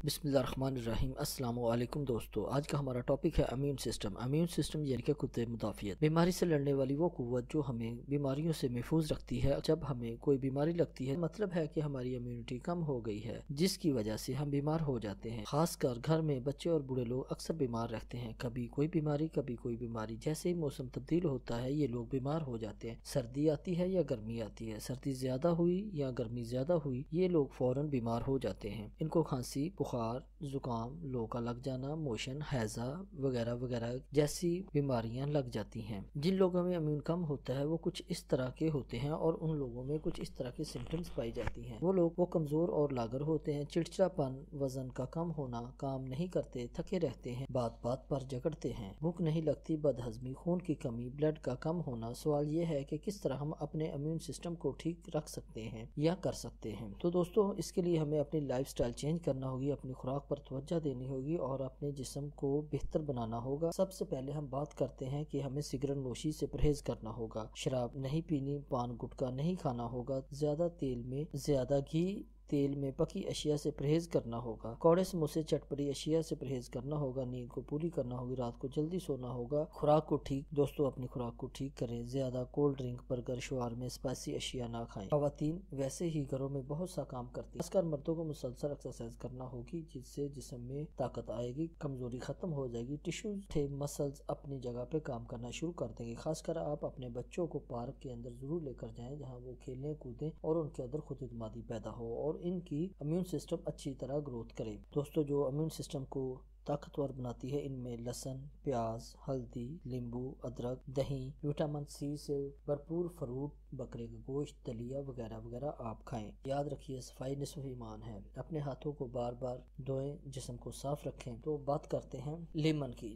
بسم اللہ الرحمن الرحیم۔ السلام علیکم دوستو، آج کا ہمارا ٹاپک ہے امیون سسٹم۔ امیون سسٹم یعنی کہ خود مدافعت، بیماری سے لڑنے والی وہ قوت جو ہمیں بیماریوں سے محفوظ رکھتی ہے۔ جب ہمیں کوئی بیماری لگتی ہے مطلب ہے کہ ہماری امیونٹی کم ہو گئی ہے، جس کی وجہ سے ہم بیمار ہو جاتے ہیں۔ خاص کر گھر میں بچے اور بوڑھے لوگ اکثر بیمار رہتے ہیں، کبھی کوئی بیماری۔ جیسے ہی موسم تبدیل ہوتا ہے یہ لوگ بیمار ہو جاتے ہیں۔ سردی آتی ہے یا گرمی آتی ہے، سردی زیادہ ہوئی یا گرمی زیادہ ہوئی، یہ لوگ فوراً بیمار ہو جاتے ہیں۔ ان کو کھانسی، بخار، زکام، لو کا لگ جانا، موشن، ہیضہ وغیرہ وغیرہ جیسی بیماریاں لگ جاتی ہیں۔ جن لوگوں میں امیون کم ہوتا ہے وہ کچھ اس طرح کے ہوتے ہیں اور ان لوگوں میں کچھ اس طرح کے سمپٹمز پائی جاتی ہیں۔ وہ کمزور اور لاغر ہوتے ہیں، چڑچڑاپن، وزن کا کم ہونا، کام نہیں کرتے، تھکے رہتے ہیں، بات بات پر جھگڑتے ہیں، بھوک نہیں لگتی، بد ہضمی، خون کی کمی، بلڈ کا کم ہونا۔ سوال یہ ہے کہ کس طرح ہم اپنے امیون سسٹم کو ٹھیک رکھ سکتے ہیں یا کر سکتے ہیں۔ تو دوستو، اس کے لیے ہمیں اپنی لائف سٹائل چینج کرنا ہوگی، اپنی خوراک پر توجہ دینی ہوگی اور اپنے جسم کو بہتر بنانا ہوگا۔ سب سے پہلے ہم بات کرتے ہیں کہ ہمیں سگریٹ نوشی سے پرہیز کرنا ہوگا، شراب نہیں پینی، پان گٹکا نہیں کھانا ہوگا، زیادہ گھی تیل میں پکی اشیاء سے پرہیز کرنا ہوگا، کوڑے سموسے چٹپٹی اشیاء سے پرہیز کرنا ہوگا، نیند کو پوری کرنا ہوگی، رات کو جلدی سونا ہوگا۔ اپنی خوراک کو ٹھیک کریں، زیادہ کولڈ ڈرنک، برگر، شاورما، اسپائسی اشیاء نہ کھائیں۔ خواتین ویسے ہی گھروں میں بہت سا کام کرتی ہیں، خاص کر مردوں کو مسلسل ایکسرسائز کرنا ہوگی، جس سے جسم میں طاقت آئے گی، کمزوری ختم ہو جائے گی، ٹشوز مسلز اپنی جگہ پہ کام کرنا شروع کر دیں گے۔ خاص کر آپ اپنے بچوں کو پارک کے اندر ضرور لے کر جائیں، جہاں وہ کھیلیں کودیں اور ان کے اندر خود اعتمادی پیدا ہو اور ان کی امیون سسٹم اچھی طرح گروتھ کرے۔ دوستو، جو امیون سسٹم کو طاقتور بناتی ہے ان میں لہسن، پیاز، ہلدی، لیمبو، ادرک، دہی، وٹامن سی سے بھرپور فروٹ، بکرے کا گوشت، دلیا وغیرہ وغیرہ آپ کھائیں۔ یاد رکھیے، صفائی نصف ایمان ہے، اپنے ہاتھوں کو بار بار دھوئیں، جسم کو صاف رکھیں۔ تو بات کرتے ہیں لیمن کی۔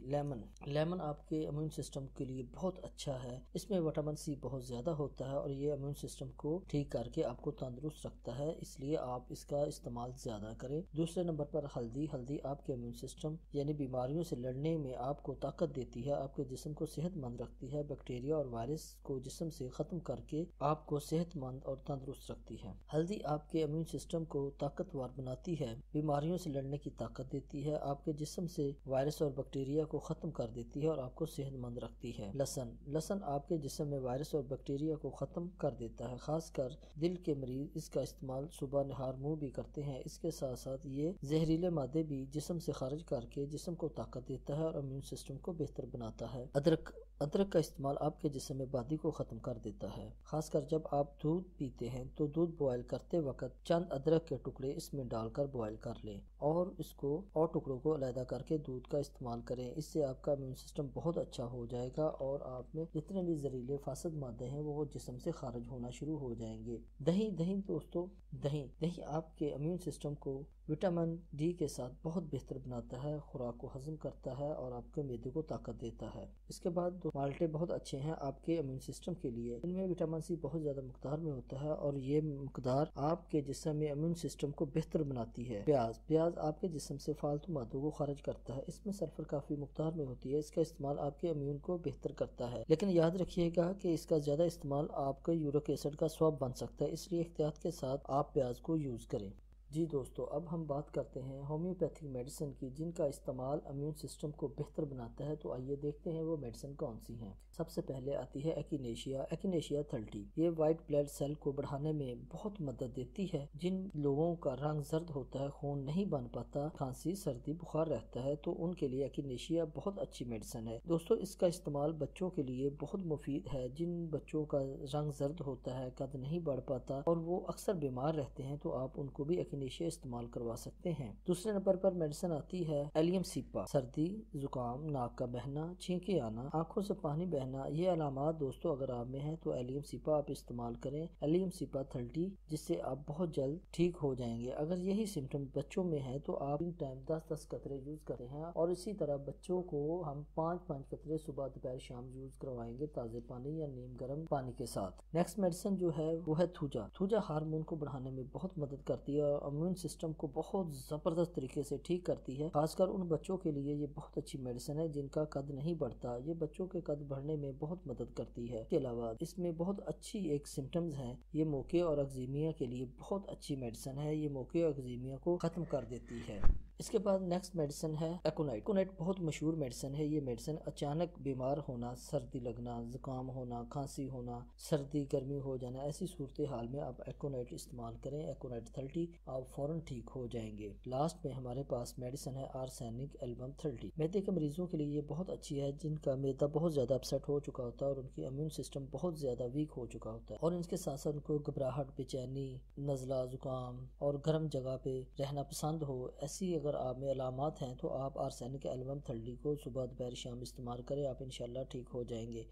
لیمن آپ کے امیون سسٹم کے لیے بہت اچھا ہے، اس میں وٹامن سی بہت زیادہ ہوتا ہے اور یہ امیون سسٹم کو ٹھیک کر کے آپ کو تندرست رکھتا ہے، اس لیے آپ اس کا استعمال زیادہ کریں۔ دوسرے نمبر پر ہلدی آپ کے امیون سسٹم یعنی بیماریوں سے لڑنے میں آپ کو طاقت دیتی ہے، آپ کے جسم کو صحت مند رکھتی ہے، بیکٹیریا اور وائرس کو جسم سے ختم کر کے آپ کو صحت مند اور تندرست رکھتی ہے۔ ہلدی آپ کے امیون سسٹم کو طاقتور بناتی ہے، بیماریوں سے لڑنے کی طاقت دیتی ہے، آپ کے جسم سے وائرس اور بیکٹیریا کو ختم کر دیتی ہے اور آپ کو صحت مند رکھتی ہے۔ لہسن آپ کے جسم میں وائرس اور بیکٹیریا کو ختم کر دیتا ہے، خاص کر دل کے مریض اس کا استعمال صبح نہار منہ بھی کرتے ہیں۔ اس کے ساتھ ساتھ یہ زہریلے مادے بھی جسم سے خارج کر کے جسم کو طاقت دیتا ہے اور امیون سسٹم کو بہتر بناتا ہے۔ ادرک کا استعمال آپ کے جسم میں بادی کو ختم کر دیتا ہے، خاص کر جب آپ دودھ پیتے ہیں تو دودھ بوائل کرتے وقت چند ادرک کے ٹکڑے اس میں ڈال کر بوائل کر لیں اور ٹکڑوں کو علیحدہ کر کے دودھ کا استعمال کریں۔ اس سے آپ کا امیون سسٹم بہت اچھا ہو جائے گا اور آپ میں جتنے بھی زہریلے فاسد مادے ہیں وہ جسم سے خارج ہونا شروع ہو جائیں گے۔ دہی آپ کے امیون سسٹم کو وٹامن ڈی کے ساتھ بہت بہتر بناتا ہے، خوراک کو ہضم کرتا ہے اور آپ کے معدے کو طاقت دیتا ہے۔ اس کے بعد مالٹے بہت اچھے ہیں آپ کے امیون سسٹم کے لیے، ان میں وٹامن سی بہت زیادہ مقدار میں ہوتا ہے اور یہ مقدار آپ کے جسم میں امیون سسٹم کو بہتر بناتی ہے۔ پیاز آپ کے جسم سے فالتو مادوں کو خارج کرتا ہے، اس میں سلفر کافی مقدار میں ہوتی ہے، اس کا استعمال آپ کے امیون کو بہتر کرتا ہے، لیکن یاد رکھیے گا کہ اس کا زیادہ استعمال آپ کے یورک ایسڈ کا سبب بن سکتا ہے، اس لیے احتیاط کے ساتھ آپ پیاز کو یوز کریں۔ جی دوستو، اب ہم بات کرتے ہیں ہومیوپیتھک میڈیسن کی، جن کا استعمال امیون سسٹم کو بہتر بناتا ہے۔ تو آئیے دیکھتے ہیں وہ میڈیسن کون سی ہیں۔ سب سے پہلے آتی ہے ایکینیشیا 30۔ یہ وائٹ بلڈ سیل کو بڑھانے میں بہت مدد دیتی ہے۔ جن لوگوں کا رنگ زرد ہوتا ہے، خون نہیں بن پاتا، کھانسی، سردی، بخار رہتا ہے، تو ان کے لیے ایکینیشیا بہت اچھی میڈیسن ہے۔ دوستو، اس کا استعمال بچوں کے لیے بہت مفید ہے۔ جن بچوں کا رنگ زرد ہوتا ہے، قد نہیں بڑھ پاتا اور وہ اکثر بیمار رہتے ہیں، تو آپ ان کو بھی ایکینیشیا استعمال کروا سکتے ہیں۔ دوسرے نمبر پر میڈیسن آتی ہے ایلیم سیپا۔ سردی، زکام، ناک کا بہنا، چھینکیں آنا، آنکھوں سے پانی بہنا، یہ علامات دوستو اگر آپ میں ہیں تو ایلیم سیپا آپ استعمال کریں، ایلیم سیپا 30، جس سے آپ بہت جلد ٹھیک ہو جائیں گے۔ اگر یہی سمٹم بچوں میں ہے تو آپ ان ٹائم 10 قطرے یوز کرتے ہیں اور اسی طرح بچوں کو ہم 5 قطرے صبح دوپہر شام یوز کروائیں گے، تازہ پانی یا نیم گرم پانی کے ساتھ۔ نیکسٹ میڈیسن جو ہے وہ ہے تھوجا ہارمون کو بڑھانے میں بہت مدد کرتی ہے اور امیون سسٹم کو بہت زبردست طریقے سے ٹھیک کرتی ہے، خاص کر ان بچوں کے لیے یہ بہت اچھی میڈیسن ہے جن کا قد نہیں بڑھتا، یہ بچوں کے قد بڑھنے میں بہت مدد کرتی ہے۔ اس کے علاوہ اس میں بہت اچھی ایک سمٹمز ہیں، یہ موقع اور اگزیمیا کے لیے بہت اچھی میڈیسن ہے، یہ موقع اور اگزیمیا کو ختم کر دیتی ہے۔ اس کے بعد نیکسٹ میڈیسن ہے ایکونائٹ۔ ایکونائٹ بہت مشہور میڈیسن ہے۔ یہ میڈیسن اچانک بیمار ہونا، سردی لگنا، زکام ہونا، کھانسی ہونا، سردی گرمی ہو جانا، ایسی صورتحال میں آپ ایکونائٹ استعمال کریں، ایکونائٹ 30، آپ فوراً ٹھیک ہو جائیں گے۔ لاسٹ میں ہمارے پاس میڈیسن ہے آرسینک ایلبم 30۔ معدے کے مریضوں کے لیے یہ بہت اچھی ہے جن کا معدہ بہت زیادہ اپسیٹ ہو چکا ہوتا ہے اور ان کی امیون سسٹم بہت زیادہ ویک ہو چکا ہوتا ہے، اور ان کے ساتھ ساتھ ان کو گھبراہٹ، بے چینی، نزلہ، زکام اور گرم جگہ پہ رہنا پسند ہو، ایسی اگر آپ میں علامات ہیں تو آپ آرسینک ایلبم 30 کو صبح دوپہر شام استعمال کریں، آپ انشاءاللہ ٹھیک ہو جائیں گے۔